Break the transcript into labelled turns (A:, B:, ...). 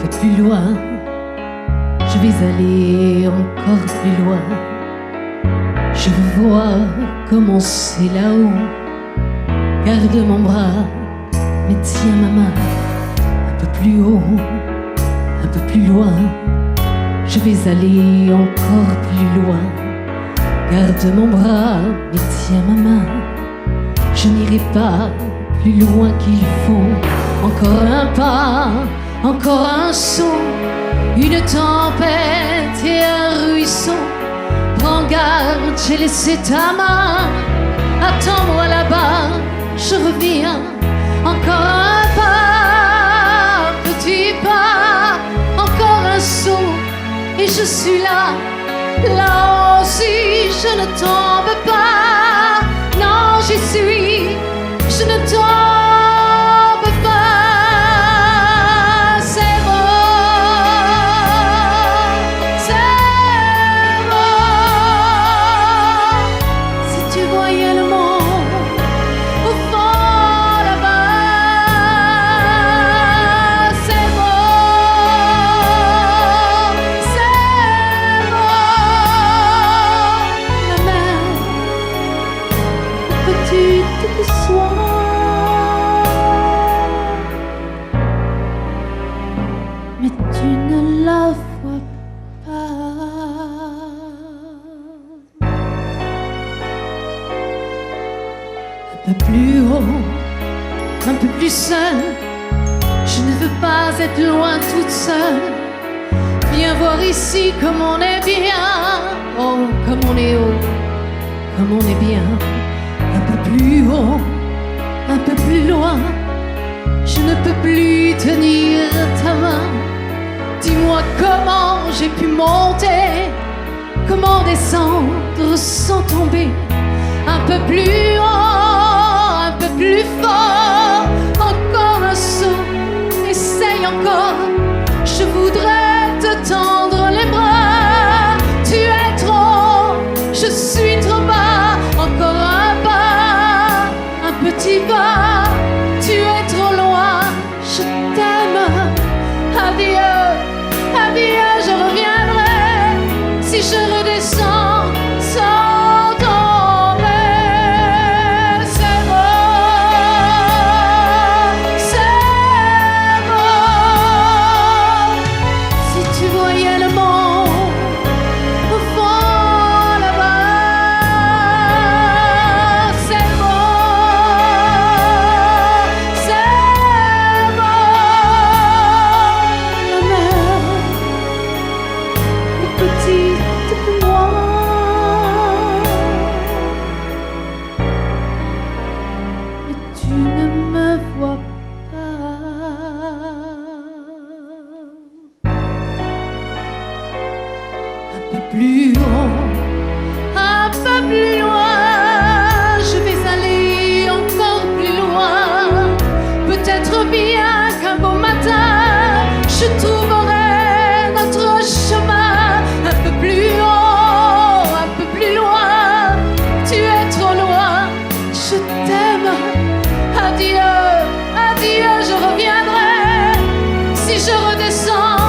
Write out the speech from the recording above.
A: peu plus loin, je vais aller encore plus loin. Je veux voir comment c'est là-haut. Garde mon bras, mais tiens ma main. Un peu plus haut, un peu plus loin. Je vais aller encore plus loin. Garde mon bras, mais tiens ma main. Je n'irai pas plus loin qu'il faut. Encore un pas, encore un saut. Une tempête et un ruisseau. Prends garde, j'ai laissé ta main. Attends-moi là-bas, je reviens. Encore un pas, petit pas. Encore un saut, et je suis là. Là aussi, je ne tombe pas. Non, j'y suis, je ne tombe pas. C'est beau, c'est beau. Si tu voyais le monde au fond là-bas, c'est beau, c'est beau. La mer, petite que soit, mais tu ne la vois pas. Un peu plus haut, un peu plus seul. Je ne veux pas être loin toute seule. Viens voir ici comme on est bien. Oh, comme on est haut, comme on est bien. Un peu plus haut, un peu plus loin. Je ne peux plus tenir ta main. Dis-moi comment j'ai pu monter, comment descendre sans tomber. Un peu plus haut, un peu plus fort. Encore un saut, essaye encore. Je voudrais te tendre les bras. Tu es trop, je suis trop bas. Encore un pas, un petit pas. Tu es trop loin, je t'aime. Adieu, adieu, je reviendrai. Si je redescends sans tomber. C'est beau, c'est beau. Si tu voyais le monde au fond là-bas, c'est beau, c'est beau. La mer est petite pour moi, mais tu ne me vois pas. Un peu plus haut, un peu plus loin. Je vais aller encore plus loin. Peut-être bien qu'un beau matin, je trouverai notre chemin. Un peu plus haut, un peu plus loin. Tu es trop loin, je t'aime. Adieu, adieu, je reviendrai. Si je redescends